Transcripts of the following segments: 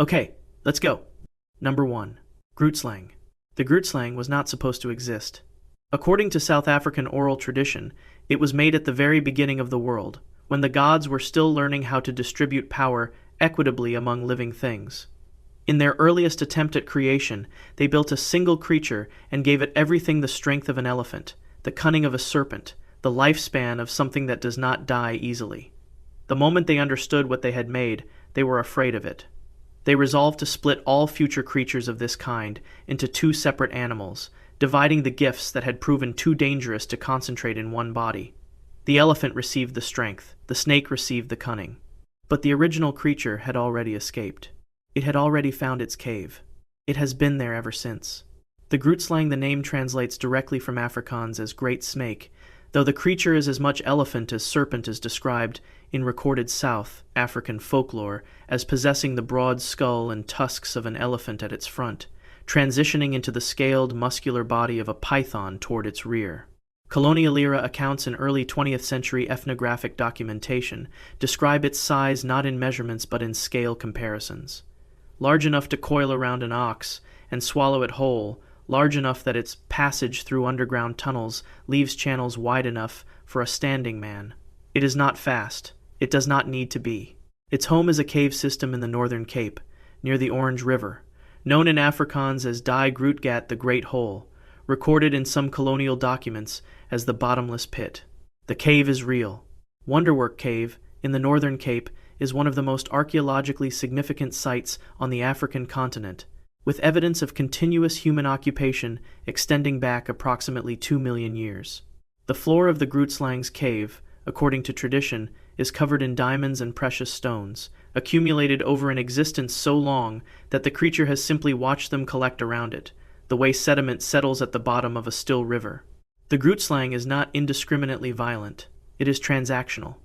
Okay, let's go. Number 1. Grootslang. The grootslang was not supposed to exist. According to South African oral tradition, it was made at the very beginning of the world, when the gods were still learning how to distribute power equitably among living things. In their earliest attempt at creation, they built a single creature and gave it everything: the strength of an elephant, the cunning of a serpent, the lifespan of something that does not die easily. The moment they understood what they had made, they were afraid of it. They resolved to split all future creatures of this kind into 2 separate animals, dividing the gifts that had proven too dangerous to concentrate in one body. The elephant received the strength, the snake received the cunning. But the original creature had already escaped. It had already found its cave. It has been there ever since. The grootslang, the name, translates directly from Afrikaans as great snake, though the creature is as much elephant as serpent is described in recorded South African folklore as possessing the broad skull and tusks of an elephant at its front, transitioning into the scaled, muscular body of a python toward its rear. Colonial-era accounts and early 20th century ethnographic documentation describe its size not in measurements but in scale comparisons. Large enough to coil around an ox and swallow it whole, large enough that its passage through underground tunnels leaves channels wide enough for a standing man. It is not fast. It does not need to be. Its home is a cave system in the Northern Cape, near the Orange River, known in Afrikaans as Die Grootgat, the Great Hole, recorded in some colonial documents as the Bottomless Pit. The cave is real. Wonderwork Cave, in the Northern Cape, is one of the most archaeologically significant sites on the African continent, with evidence of continuous human occupation extending back approximately 2 million years. The floor of the Grootslang's cave, according to tradition, is covered in diamonds and precious stones, accumulated over an existence so long that the creature has simply watched them collect around it, the way sediment settles at the bottom of a still river. The grootslang is not indiscriminately violent. It is transactional.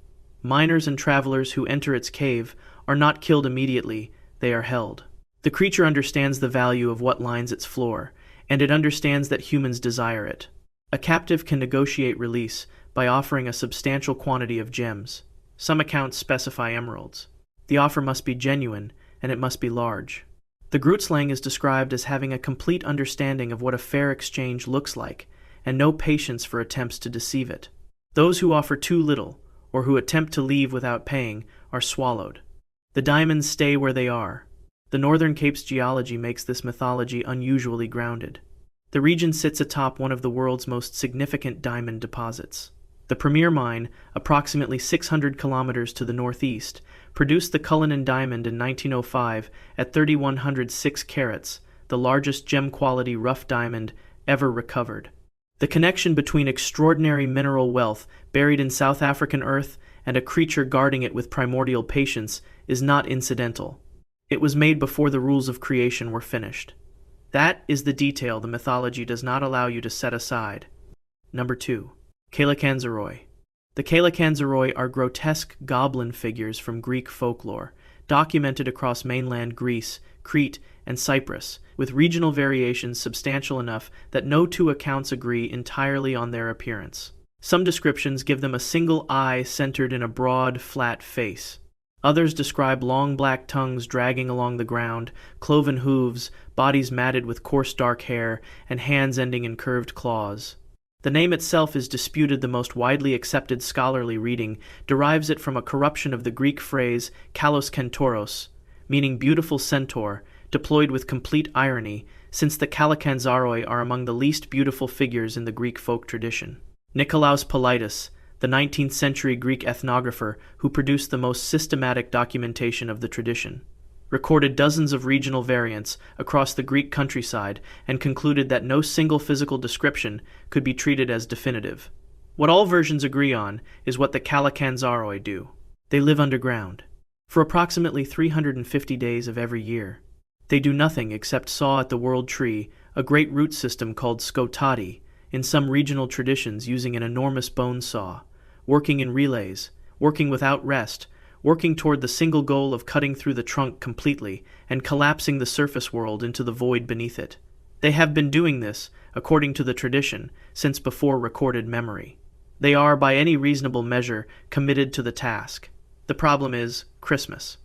Miners and travelers who enter its cave are not killed immediately, they are held. The creature understands the value of what lines its floor, and it understands that humans desire it. A captive can negotiate release by offering a substantial quantity of gems. Some accounts specify emeralds. The offer must be genuine, and it must be large. The grootslang is described as having a complete understanding of what a fair exchange looks like, and no patience for attempts to deceive it. Those who offer too little, or who attempt to leave without paying, are swallowed. The diamonds stay where they are. The Northern Cape's geology makes this mythology unusually grounded. The region sits atop one of the world's most significant diamond deposits. The premier mine, approximately 600 kilometers to the northeast, produced the Cullinan diamond in 1905 at 3,106 carats, the largest gem-quality rough diamond ever recovered. The connection between extraordinary mineral wealth buried in South African earth and a creature guarding it with primordial patience is not incidental. It was made before the rules of creation were finished. That is the detail the mythology does not allow you to set aside. Number 2. Kalakanzaroi. The Kalakanzaroi are grotesque goblin figures from Greek folklore, documented across mainland Greece, Crete, and Cyprus, with regional variations substantial enough that no 2 accounts agree entirely on their appearance. Some descriptions give them a single eye centered in a broad, flat face. Others describe long black tongues dragging along the ground, cloven hooves, bodies matted with coarse dark hair, and hands ending in curved claws. The name itself is disputed. The most widely accepted scholarly reading derives it from a corruption of the Greek phrase kalos kentauros, meaning beautiful centaur, deployed with complete irony, since the Kalakanzaroi are among the least beautiful figures in the Greek folk tradition. Nicolaus Politis, the 19th century Greek ethnographer who produced the most systematic documentation of the tradition, recorded dozens of regional variants across the Greek countryside and concluded that no single physical description could be treated as definitive. What all versions agree on is what the Kalakanzaroi do. They live underground. For approximately 350 days of every year, they do nothing except saw at the world tree, a great root system called skotati, in some regional traditions using an enormous bone saw, working in relays, working without rest, working toward the single goal of cutting through the trunk completely and collapsing the surface world into the void beneath it. They have been doing this, according to the tradition, since before recorded memory. They are, by any reasonable measure, committed to the task. The problem is Christmas.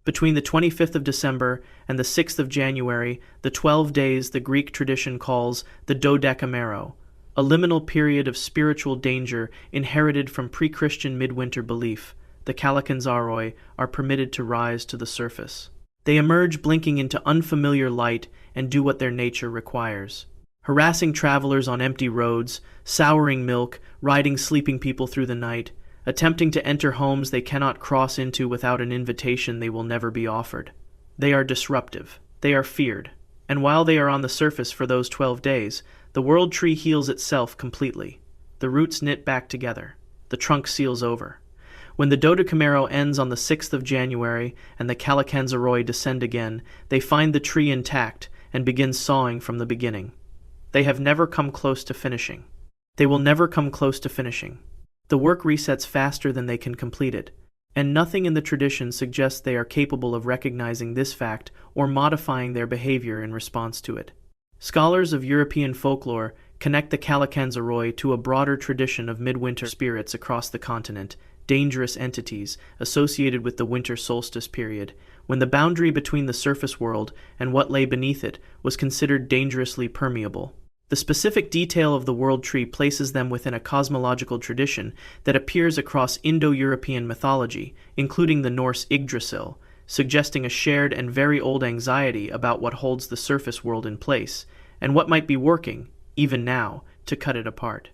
Between the 25th of December and the 6th of January, the 12 days the Greek tradition calls the Dodecamero, a liminal period of spiritual danger inherited from pre-Christian midwinter belief, the Kalakanzaroi are permitted to rise to the surface. They emerge blinking into unfamiliar light and do what their nature requires. Harassing travelers on empty roads, souring milk, riding sleeping people through the night, attempting to enter homes they cannot cross into without an invitation they will never be offered. They are disruptive. They are feared. And while they are on the surface for those 12 days, the world tree heals itself completely. The roots knit back together. The trunk seals over. When the Dodecamero ends on the 6th of January and the Kalakanzaroi descend again, they find the tree intact and begin sawing from the beginning. They have never come close to finishing. They will never come close to finishing. The work resets faster than they can complete it, and nothing in the tradition suggests they are capable of recognizing this fact or modifying their behavior in response to it. Scholars of European folklore connect the Kalakanzaroi to a broader tradition of midwinter spirits across the continent, dangerous entities associated with the winter solstice period, when the boundary between the surface world and what lay beneath it was considered dangerously permeable. The specific detail of the world tree places them within a cosmological tradition that appears across Indo-European mythology, including the Norse Yggdrasil, suggesting a shared and very old anxiety about what holds the surface world in place, and what might be working, even now, to cut it apart.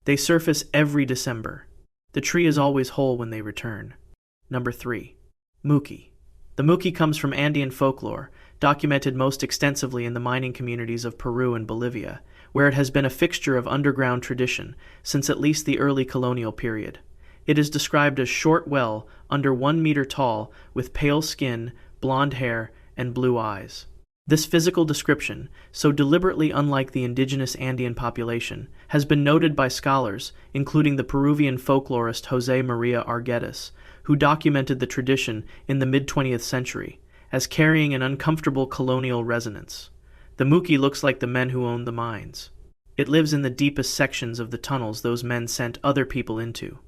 They surface every December. The tree is always whole when they return. Number 3. Muki. The Muki comes from Andean folklore, documented most extensively in the mining communities of Peru and Bolivia, where it has been a fixture of underground tradition since at least the early colonial period. It is described as short well, under 1 meter tall, with pale skin, blonde hair, and blue eyes. This physical description, so deliberately unlike the indigenous Andean population, has been noted by scholars, including the Peruvian folklorist José María Arguedas, who documented the tradition in the mid-20th century, as carrying an uncomfortable colonial resonance. The Muki looks like the men who owned the mines. It lives in the deepest sections of the tunnels those men sent other people into.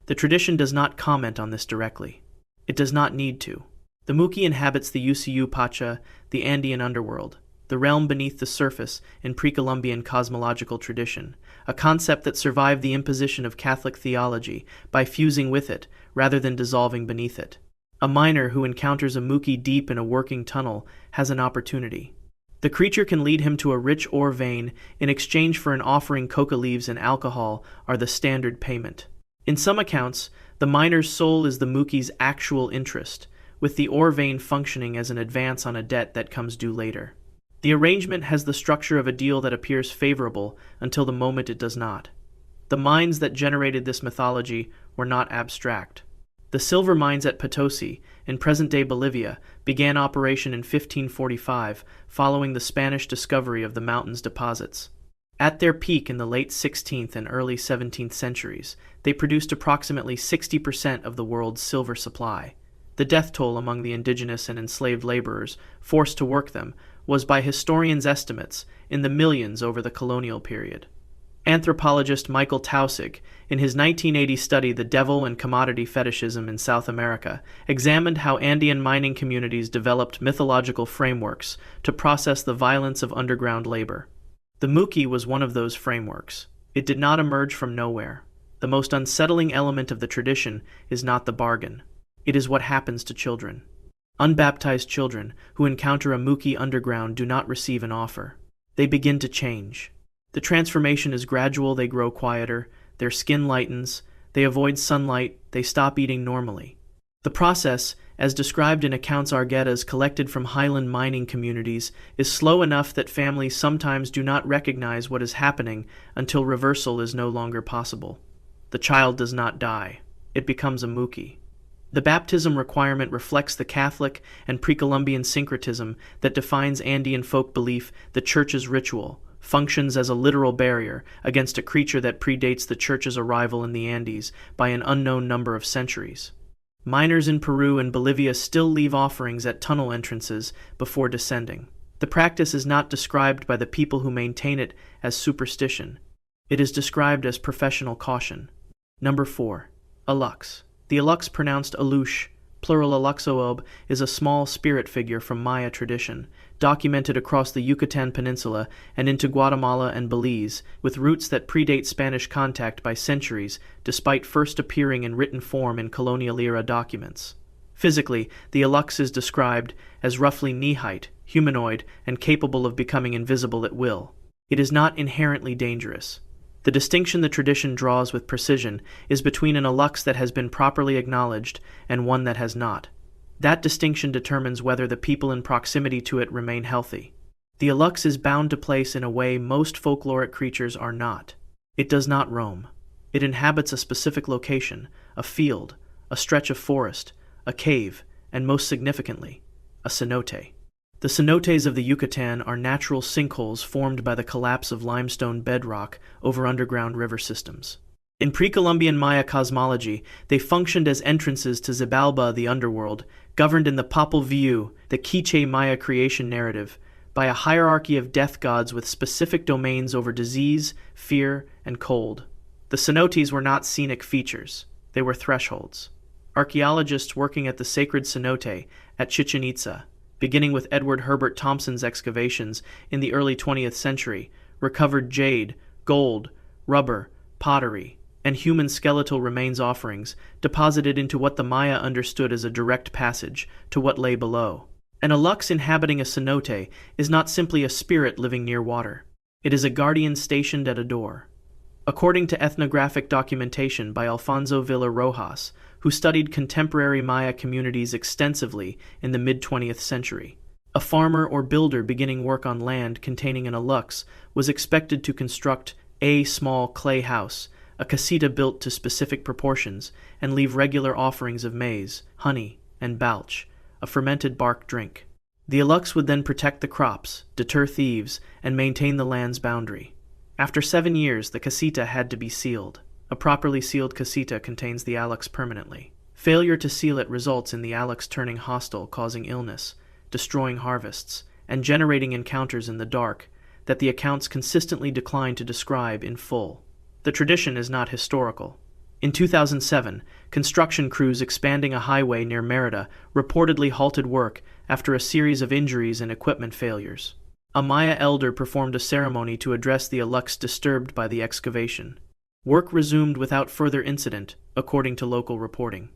The tradition does not comment on this directly. It does not need to. The Muki inhabits the Ucu Pacha, the Andean underworld, the realm beneath the surface in pre-Columbian cosmological tradition, a concept that survived the imposition of Catholic theology by fusing with it rather than dissolving beneath it. A miner who encounters a Muki deep in a working tunnel has an opportunity. The creature can lead him to a rich ore vein in exchange for an offering. Coca leaves and alcohol are the standard payment. In some accounts, the miner's soul is the Muki's actual interest, with the ore vein functioning as an advance on a debt that comes due later. The arrangement has the structure of a deal that appears favorable until the moment it does not. The mines that generated this mythology were not abstract. The silver mines at Potosi, in present-day Bolivia, began operation in 1545, following the Spanish discovery of the mountain's deposits. At their peak in the late 16th and early 17th centuries, they produced approximately 60% of the world's silver supply. The death toll among the indigenous and enslaved laborers forced to work them was, by historians' estimates, in the millions over the colonial period. Anthropologist Michael Taussig, in his 1980 study The Devil and Commodity Fetishism in South America, examined how Andean mining communities developed mythological frameworks to process the violence of underground labor. The Muki was one of those frameworks. It did not emerge from nowhere. The most unsettling element of the tradition is not the bargain. It is what happens to children. Unbaptized children who encounter a Muki underground do not receive an offer. They begin to change. The transformation is gradual. They grow quieter, their skin lightens, they avoid sunlight, they stop eating normally. The process, as described in accounts Arguedas collected from highland mining communities, is slow enough that families sometimes do not recognize what is happening until reversal is no longer possible. The child does not die. It becomes a Muki. The baptism requirement reflects the Catholic and pre-Columbian syncretism that defines Andean folk belief. The Church's ritual functions as a literal barrier against a creature that predates the Church's arrival in the Andes by an unknown number of centuries. Miners in Peru and Bolivia still leave offerings at tunnel entrances before descending. The practice is not described by the people who maintain it as superstition. It is described as professional caution. Number 4. Alux. The Alux, pronounced Alush, plural Aluxoob, is a small spirit figure from Maya tradition, documented across the Yucatan Peninsula and into Guatemala and Belize, with roots that predate Spanish contact by centuries, despite first appearing in written form in colonial-era documents. Physically, the Alux is described as roughly knee-height, humanoid, and capable of becoming invisible at will. It is not inherently dangerous. The distinction the tradition draws with precision is between an Alux that has been properly acknowledged and one that has not. That distinction determines whether the people in proximity to it remain healthy. The Alux is bound to place in a way most folkloric creatures are not. It does not roam. It inhabits a specific location, a field, a stretch of forest, a cave, and most significantly, a cenote. The cenotes of the Yucatan are natural sinkholes formed by the collapse of limestone bedrock over underground river systems. In pre-Columbian Maya cosmology, they functioned as entrances to Xibalba, the underworld, governed in the Popol Vuh, the Quiche Maya creation narrative, by a hierarchy of death gods with specific domains over disease, fear, and cold. The cenotes were not scenic features. They were thresholds. Archaeologists working at the sacred cenote at Chichen Itza, beginning with Edward Herbert Thompson's excavations in the early 20th century, recovered jade, gold, rubber, pottery, and human skeletal remains offerings deposited into what the Maya understood as a direct passage to what lay below. An Alux inhabiting a cenote is not simply a spirit living near water. It is a guardian stationed at a door. According to ethnographic documentation by Alfonso Villar-Rojas, who studied contemporary Maya communities extensively in the mid-20th century, a farmer or builder beginning work on land containing an Alux was expected to construct a small clay house, a casita built to specific proportions, and leave regular offerings of maize, honey, and balch, a fermented bark drink. The Alux would then protect the crops, deter thieves, and maintain the land's boundary. After 7 years, the casita had to be sealed. A properly sealed casita contains the Alux permanently. Failure to seal it results in the Alux turning hostile, causing illness, destroying harvests, and generating encounters in the dark that the accounts consistently decline to describe in full. The tradition is not historical. In 2007, construction crews expanding a highway near Merida reportedly halted work after a series of injuries and equipment failures. A Maya elder performed a ceremony to address the Alux disturbed by the excavation. Work resumed without further incident, according to local reporting.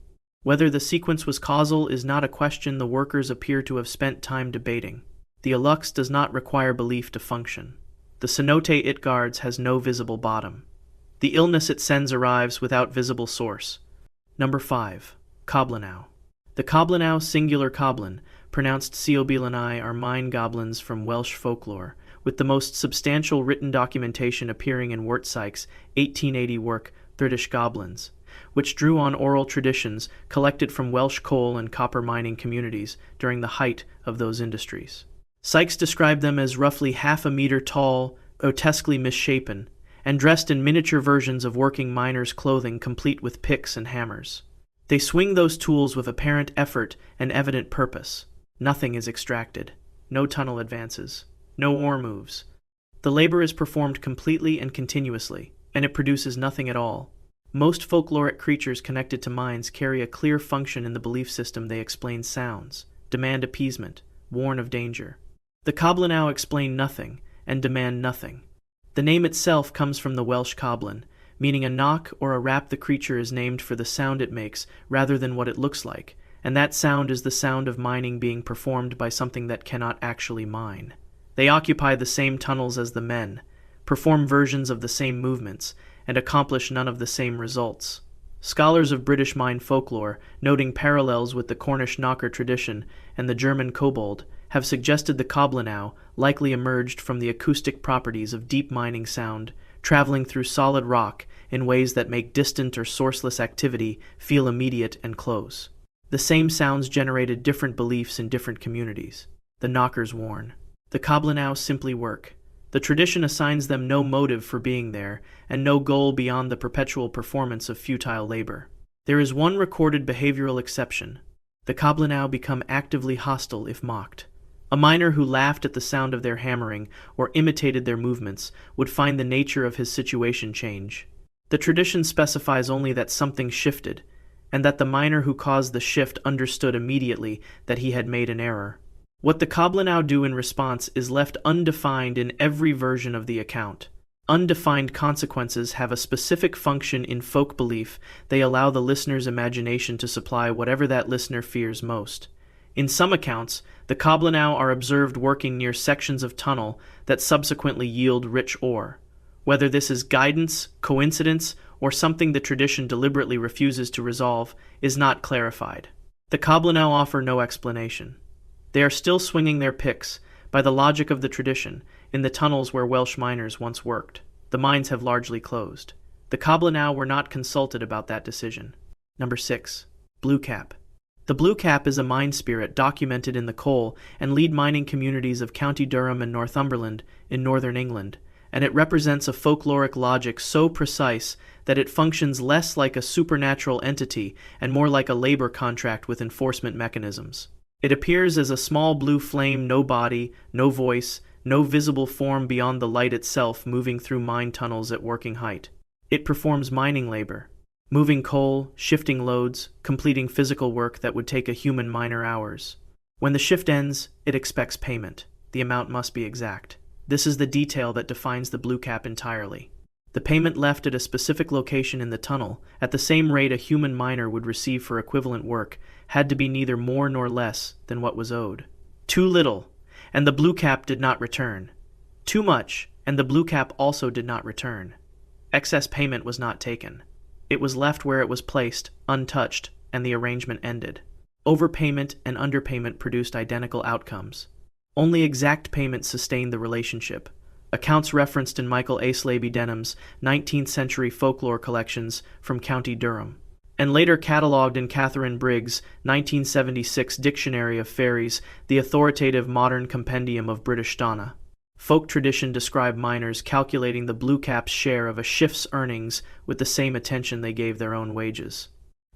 Whether the sequence was causal is not a question the workers appear to have spent time debating. The Alux does not require belief to function. The cenote it guards has no visible bottom. The illness it sends arrives without visible source. Number 5. Coblinau. The Coblinau singular coblin, pronounced Ceobilanai, are mine goblins from Welsh folklore, with the most substantial written documentation appearing in Wertzyck's 1880 work, British Goblins, which drew on oral traditions collected from Welsh coal and copper mining communities during the height of those industries. Sykes described them as roughly half a meter tall, grotesquely misshapen, and dressed in miniature versions of working miners' clothing complete with picks and hammers. They swing those tools with apparent effort and evident purpose. Nothing is extracted. No tunnel advances. No ore moves. The labor is performed completely and continuously, and it produces nothing at all. Most folkloric creatures connected to mines carry a clear function in the belief system. They explain sounds, demand appeasement, warn of danger. The Coblinau explain nothing and demand nothing. The name itself comes from the Welsh coblin, meaning a knock or a rap. The creature is named for the sound it makes rather than what it looks like, and that sound is the sound of mining being performed by something that cannot actually mine. They occupy the same tunnels as the men, perform versions of the same movements, and accomplish none of the same results. Scholars of British mine folklore, noting parallels with the Cornish knocker tradition and the German kobold, have suggested the Coblinau likely emerged from the acoustic properties of deep mining sound, traveling through solid rock in ways that make distant or sourceless activity feel immediate and close. The same sounds generated different beliefs in different communities. The knockers warn. The Coblinau simply work. The tradition assigns them no motive for being there, and no goal beyond the perpetual performance of futile labor. There is one recorded behavioral exception. The Coblinau become actively hostile if mocked. A miner who laughed at the sound of their hammering or imitated their movements would find the nature of his situation change. The tradition specifies only that something shifted, and that the miner who caused the shift understood immediately that he had made an error. What the Kablanau do in response is left undefined in every version of the account. Undefined consequences have a specific function in folk belief. They allow the listener's imagination to supply whatever that listener fears most. In some accounts, the Kablanau are observed working near sections of tunnel that subsequently yield rich ore. Whether this is guidance, coincidence, or something the tradition deliberately refuses to resolve is not clarified. The Kablanau offer no explanation. They are still swinging their picks, by the logic of the tradition, in the tunnels where Welsh miners once worked. The mines have largely closed. The Kablanau were not consulted about that decision. Number 6. Blue Cap. The Blue Cap is a mine spirit documented in the coal and lead mining communities of County Durham and Northumberland in northern England, and it represents a folkloric logic so precise that it functions less like a supernatural entity and more like a labor contract with enforcement mechanisms. It appears as a small blue flame, no body, no voice, no visible form beyond the light itself moving through mine tunnels at working height. It performs mining labor, moving coal, shifting loads, completing physical work that would take a human miner hours. When the shift ends, it expects payment. The amount must be exact. This is the detail that defines the Blue Cap entirely. The payment left at a specific location in the tunnel, at the same rate a human miner would receive for equivalent work, had to be neither more nor less than what was owed. Too little, and the Blue Cap did not return. Too much, and the Blue Cap also did not return. Excess payment was not taken. It was left where it was placed, untouched, and the arrangement ended. Overpayment and underpayment produced identical outcomes. Only exact payment sustained the relationship. Accounts referenced in Michael Aislabie Denham's 19th century folklore collections from County Durham, and later catalogued in Catherine Briggs' 1976 Dictionary of Fairies, the authoritative modern compendium of British Dana. Folk tradition described miners calculating the Blue Cap's share of a shift's earnings with the same attention they gave their own wages.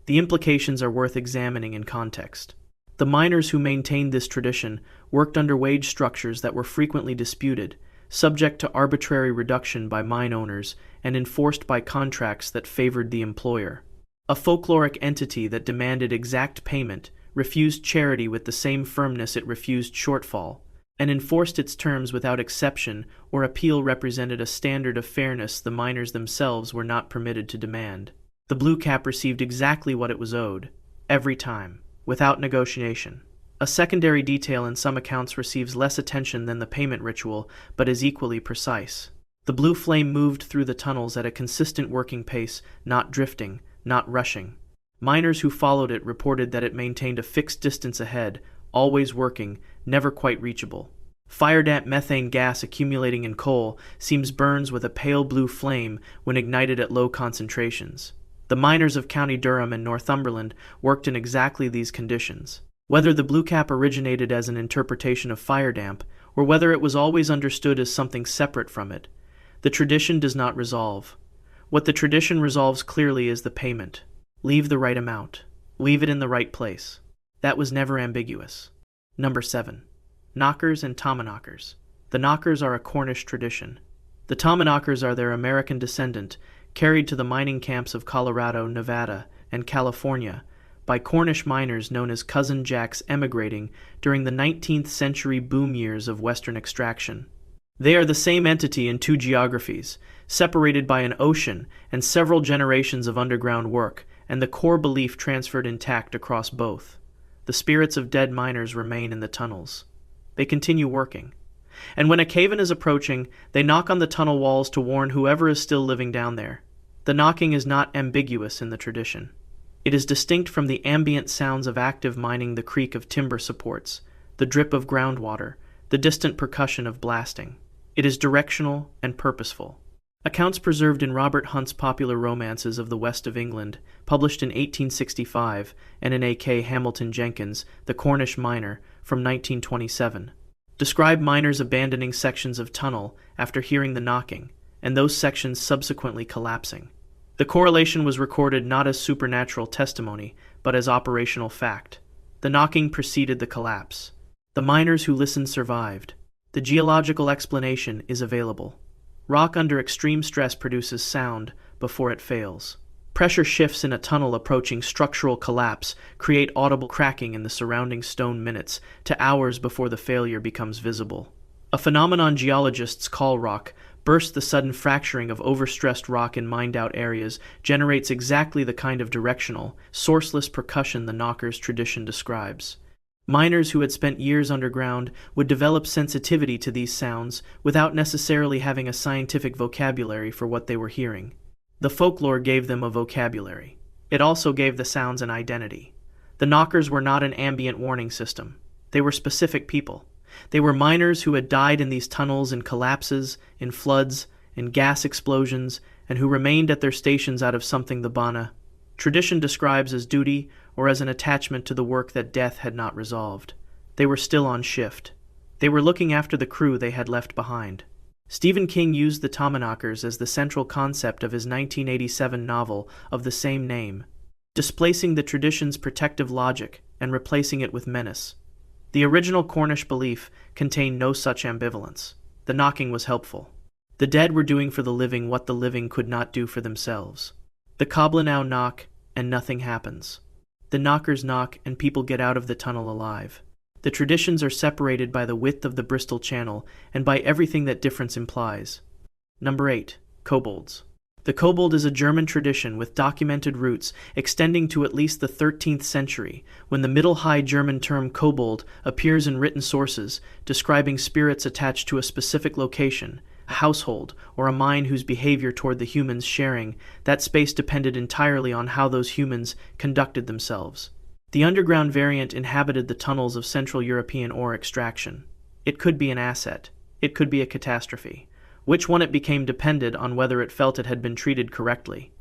The implications are worth examining in context. The miners who maintained this tradition worked under wage structures that were frequently disputed, subject to arbitrary reduction by mine owners, and enforced by contracts that favored the employer. A folkloric entity that demanded exact payment, refused charity with the same firmness it refused shortfall, and enforced its terms without exception or appeal represented a standard of fairness the miners themselves were not permitted to demand. The Blue Cap received exactly what it was owed, every time, without negotiation. A secondary detail in some accounts receives less attention than the payment ritual, but is equally precise. The blue flame moved through the tunnels at a consistent working pace, not drifting, not rushing. Miners who followed it reported that it maintained a fixed distance ahead, always working, never quite reachable. Fire-damp methane gas accumulating in coal seems burns with a pale blue flame when ignited at low concentrations. The miners of County Durham and Northumberland worked in exactly these conditions. Whether the Blue Cap originated as an interpretation of fire damp, or whether it was always understood as something separate from it, the tradition does not resolve. What the tradition resolves clearly is the payment. Leave the right amount. Leave it in the right place. That was never ambiguous. Number 7. Knockers and Tommyknockers. The knockers are a Cornish tradition. The Tommyknockers are their American descendant, carried to the mining camps of Colorado, Nevada, and California by Cornish miners known as Cousin Jacks emigrating during the 19th century boom years of Western extraction. They are the same entity in two geographies, separated by an ocean and several generations of underground work, and the core belief transferred intact across both. The spirits of dead miners remain in the tunnels. They continue working. And when a cave-in is approaching, they knock on the tunnel walls to warn whoever is still living down there. The knocking is not ambiguous in the tradition. It is distinct from the ambient sounds of active mining, the creak of timber supports, the drip of groundwater, the distant percussion of blasting. It is directional and purposeful. Accounts preserved in Robert Hunt's popular romances of the West of England, published in 1865, and in A.K. Hamilton Jenkins' The Cornish Miner, from 1927, describe miners abandoning sections of tunnel after hearing the knocking, and those sections subsequently collapsing. The correlation was recorded not as supernatural testimony, but as operational fact. The knocking preceded the collapse. The miners who listened survived. The geological explanation is available. Rock under extreme stress produces sound before it fails. Pressure shifts in a tunnel approaching structural collapse create audible cracking in the surrounding stone minutes to hours before the failure becomes visible. A phenomenon geologists call rock burst, the sudden fracturing of overstressed rock in mined-out areas, generates exactly the kind of directional, sourceless percussion the knockers tradition describes. Miners who had spent years underground would develop sensitivity to these sounds without necessarily having a scientific vocabulary for what they were hearing. The folklore gave them a vocabulary. It also gave the sounds an identity. The knockers were not an ambient warning system. They were specific people. They were miners who had died in these tunnels in collapses, in floods, in gas explosions, and who remained at their stations out of something the Bana tradition describes as duty or as an attachment to the work that death had not resolved. They were still on shift. They were looking after the crew they had left behind. Stephen King used the Tommyknockers as the central concept of his 1987 novel of the same name, displacing the tradition's protective logic and replacing it with menace. The original Cornish belief contained no such ambivalence. The knocking was helpful. The dead were doing for the living what the living could not do for themselves. The Coblinow knock, and nothing happens. The knockers knock, and people get out of the tunnel alive. The traditions are separated by the width of the Bristol Channel and by everything that difference implies. Number 8. Kobolds. The kobold is a German tradition with documented roots extending to at least the 13th century, when the Middle High German term kobold appears in written sources, describing spirits attached to a specific location, a household, or a mine whose behavior toward the humans sharing that space depended entirely on how those humans conducted themselves. The underground variant inhabited the tunnels of Central European ore extraction. It could be an asset. It could be a catastrophe. Which one it became depended on whether it felt it had been treated correctly.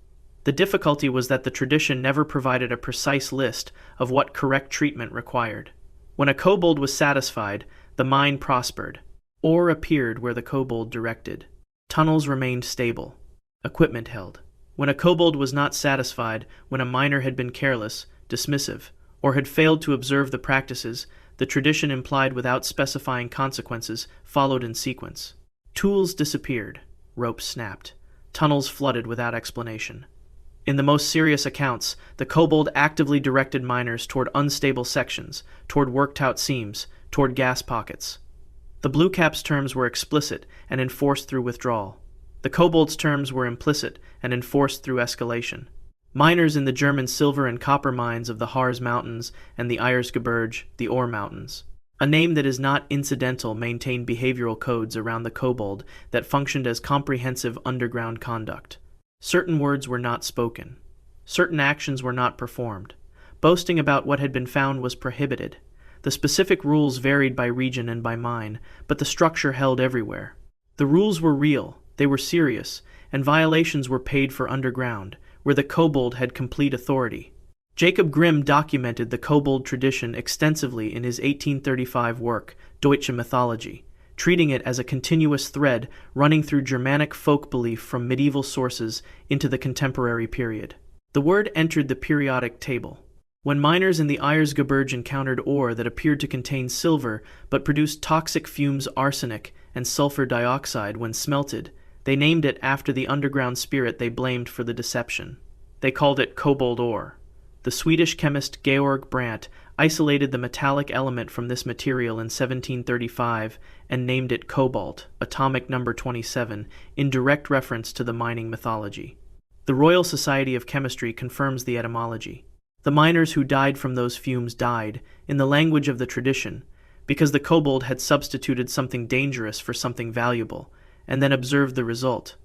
The difficulty was that the tradition never provided a precise list of what correct treatment required. When a kobold was satisfied, the mine prospered. Ore appeared where the kobold directed. Tunnels remained stable. Equipment held. When a kobold was not satisfied, when a miner had been careless, dismissive, or had failed to observe the practices the tradition implied without specifying consequences, followed in sequence. Tools disappeared. Ropes snapped. Tunnels flooded without explanation. In the most serious accounts, the kobold actively directed miners toward unstable sections, toward worked-out seams, toward gas pockets. The Blue Caps' terms were explicit and enforced through withdrawal. The kobolds' terms were implicit and enforced through escalation. Miners in the German silver and copper mines of the Harz Mountains and the Erzgebirge, the Ore Mountains. A name that is not incidental maintained behavioral codes around the kobold that functioned as comprehensive underground conduct. Certain words were not spoken. Certain actions were not performed. Boasting about what had been found was prohibited. The specific rules varied by region and by mine, but the structure held everywhere. The rules were real, they were serious, and violations were paid for underground, where the kobold had complete authority. Jacob Grimm documented the kobold tradition extensively in his 1835 work, Deutsche Mythology, treating it as a continuous thread running through Germanic folk belief from medieval sources into the contemporary period. The word entered the periodic table. When miners in the Erzgebirge encountered ore that appeared to contain silver but produced toxic fumes arsenic and sulfur dioxide when smelted, they named it after the underground spirit they blamed for the deception. They called it kobold ore. The Swedish chemist Georg Brandt isolated the metallic element from this material in 1735 and named it cobalt, atomic number 27, in direct reference to the mining mythology. The Royal Society of Chemistry confirms the etymology. The miners who died from those fumes died, in the language of the tradition, because the kobold had substituted something dangerous for something valuable, and then observed the result.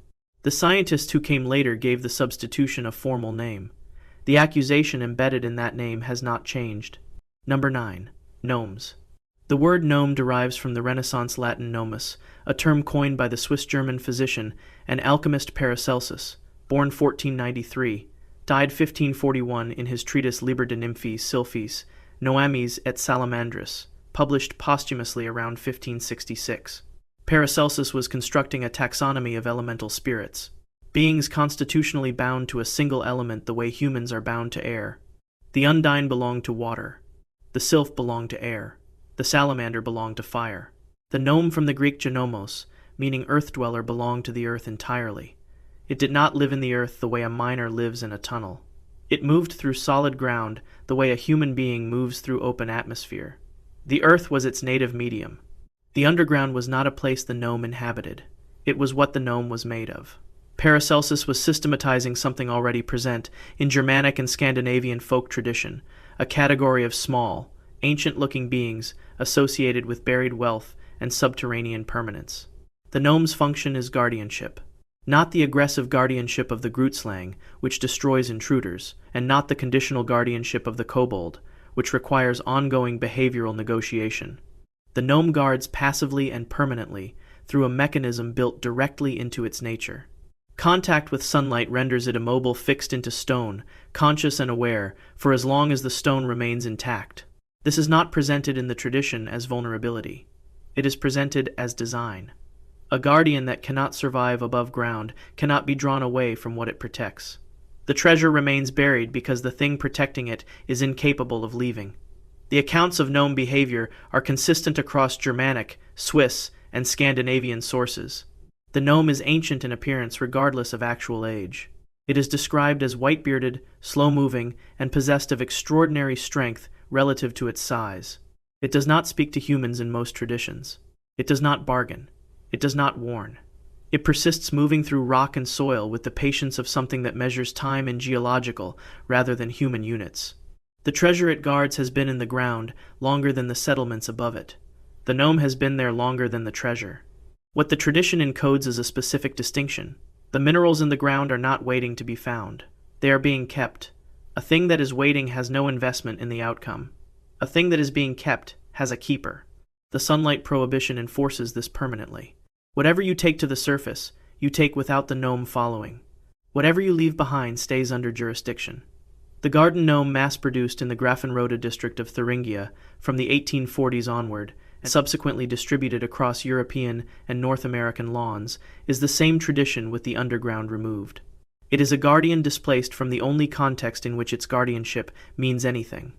The scientists who came later gave the substitution a formal name. The accusation embedded in that name has not changed. Number 9. Gnomes. The word gnome derives from the Renaissance Latin nomus, a term coined by the Swiss-German physician and alchemist Paracelsus, born 1493, died 1541 in his treatise Liber de Nymphes Sylphis, Noames et Salamandris, published posthumously around 1566. Paracelsus was constructing a taxonomy of elemental spirits. Beings constitutionally bound to a single element the way humans are bound to air. The undine belonged to water. The sylph belonged to air. The salamander belonged to fire. The gnome from the Greek genomos, meaning earth dweller, belonged to the earth entirely. It did not live in the earth the way a miner lives in a tunnel. It moved through solid ground the way a human being moves through open atmosphere. The earth was its native medium. The underground was not a place the gnome inhabited. It was what the gnome was made of. Paracelsus was systematizing something already present in Germanic and Scandinavian folk tradition, a category of small, ancient-looking beings associated with buried wealth and subterranean permanence. The gnome's function is guardianship. Not the aggressive guardianship of the Grootslang, which destroys intruders, and not the conditional guardianship of the kobold, which requires ongoing behavioral negotiation. The gnome guards passively and permanently through a mechanism built directly into its nature. Contact with sunlight renders it immobile, fixed into stone, conscious and aware, for as long as the stone remains intact. This is not presented in the tradition as vulnerability. It is presented as design. A guardian that cannot survive above ground cannot be drawn away from what it protects. The treasure remains buried because the thing protecting it is incapable of leaving. The accounts of gnome behavior are consistent across Germanic, Swiss, and Scandinavian sources. The gnome is ancient in appearance regardless of actual age. It is described as white-bearded, slow-moving, and possessed of extraordinary strength relative to its size. It does not speak to humans in most traditions. It does not bargain. It does not warn. It persists moving through rock and soil with the patience of something that measures time in geological rather than human units. The treasure it guards has been in the ground longer than the settlements above it. The gnome has been there longer than the treasure. What the tradition encodes is a specific distinction. The minerals in the ground are not waiting to be found. They are being kept. A thing that is waiting has no investment in the outcome. A thing that is being kept has a keeper. The sunlight prohibition enforces this permanently. Whatever you take to the surface, you take without the gnome following. Whatever you leave behind stays under jurisdiction. The garden gnome mass-produced in the Grafenrode district of Thuringia from the 1840s onward, and subsequently distributed across European and North American lawns, is the same tradition with the underground removed. It is a guardian displaced from the only context in which its guardianship means anything.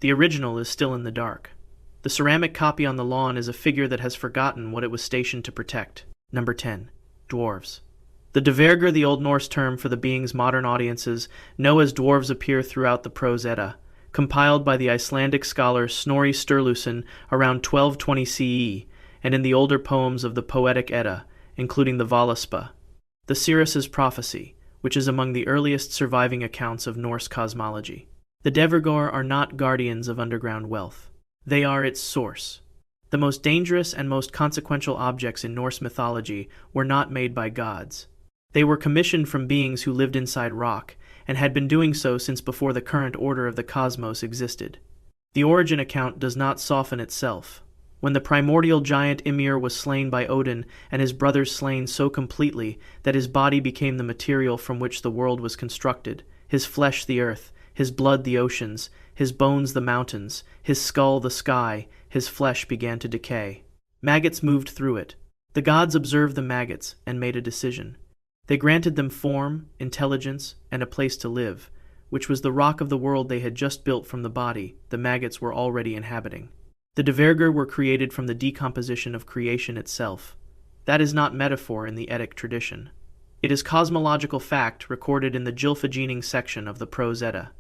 The original is still in the dark. The ceramic copy on the lawn is a figure that has forgotten what it was stationed to protect. Number 10. Dwarves. The Dvergr, the Old Norse term for the beings modern audiences know as dwarves, appear throughout the Prose Edda, compiled by the Icelandic scholar Snorri Sturluson around 1220 CE, and in the older poems of the Poetic Edda, including the Völuspá. The Cirrus's prophecy, which is among the earliest surviving accounts of Norse cosmology. The Dvergr are not guardians of underground wealth. They are its source. The most dangerous and most consequential objects in Norse mythology were not made by gods. They were commissioned from beings who lived inside rock, and had been doing so since before the current order of the cosmos existed. The origin account does not soften itself. When the primordial giant Ymir was slain by Odin, and his brothers slain so completely that his body became the material from which the world was constructed, his flesh the earth, his blood the oceans, his bones the mountains, his skull the sky, his flesh began to decay. Maggots moved through it. The gods observed the maggots and made a decision. They granted them form, intelligence, and a place to live, which was the rock of the world they had just built from the body the maggots were already inhabiting. The Dvergr were created from the decomposition of creation itself. That is not metaphor in the Eddic tradition. It is cosmological fact recorded in the Gylfaginning section of the Prose Edda.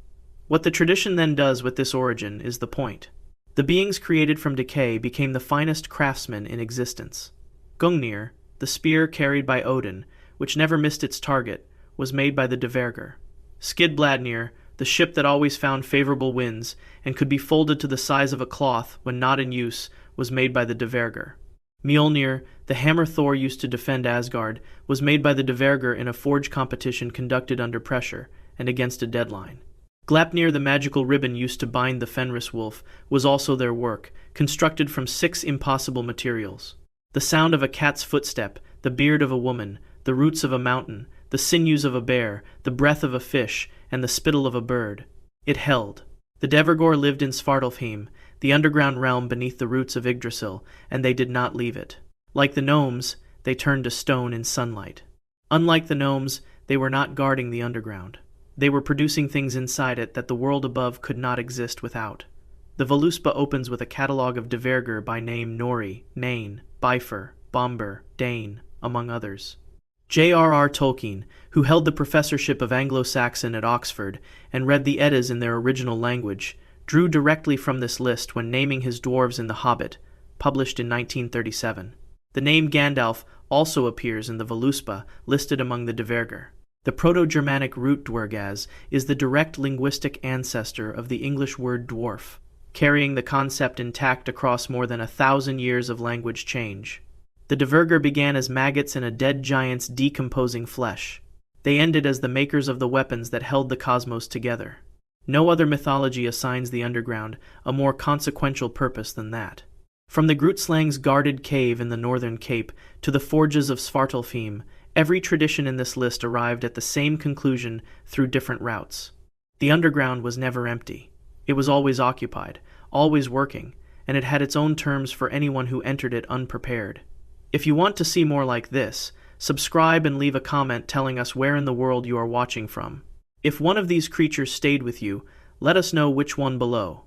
What the tradition then does with this origin is the point. The beings created from decay became the finest craftsmen in existence. Gungnir, the spear carried by Odin, which never missed its target, was made by the Dvergr. Skidbladnir, the ship that always found favorable winds and could be folded to the size of a cloth when not in use, was made by the Dvergr. Mjolnir, the hammer Thor used to defend Asgard, was made by the Dvergr in a forge competition conducted under pressure and against a deadline. Gleipnir, the magical ribbon used to bind the Fenris wolf, was also their work, constructed from 6 impossible materials. The sound of a cat's footstep, the beard of a woman, the roots of a mountain, the sinews of a bear, the breath of a fish, and the spittle of a bird. It held. The Dvergr lived in Svartalfheim, the underground realm beneath the roots of Yggdrasil, and they did not leave it. Like the gnomes, they turned to stone in sunlight. Unlike the gnomes, they were not guarding the underground. They were producing things inside it that the world above could not exist without. The Völuspá opens with a catalogue of Dvergr by name Nori, Nain, Bifur, Bombur, Dane, among others. J.R.R. Tolkien, who held the professorship of Anglo-Saxon at Oxford and read the Eddas in their original language, drew directly from this list when naming his dwarves in The Hobbit, published in 1937. The name Gandalf also appears in the Völuspá, listed among the Dvergr. The Proto-Germanic root dwergaz is the direct linguistic ancestor of the English word dwarf, carrying the concept intact across more than 1,000 years of language change. The Dvergr began as maggots in a dead giant's decomposing flesh. They ended as the makers of the weapons that held the cosmos together. No other mythology assigns the underground a more consequential purpose than that. From the Grutslang's guarded cave in the northern Cape to the forges of Svartalfheim, every tradition in this list arrived at the same conclusion through different routes. The underground was never empty. It was always occupied, always working, and it had its own terms for anyone who entered it unprepared. If you want to see more like this, subscribe and leave a comment telling us where in the world you are watching from. If one of these creatures stayed with you, let us know which one below.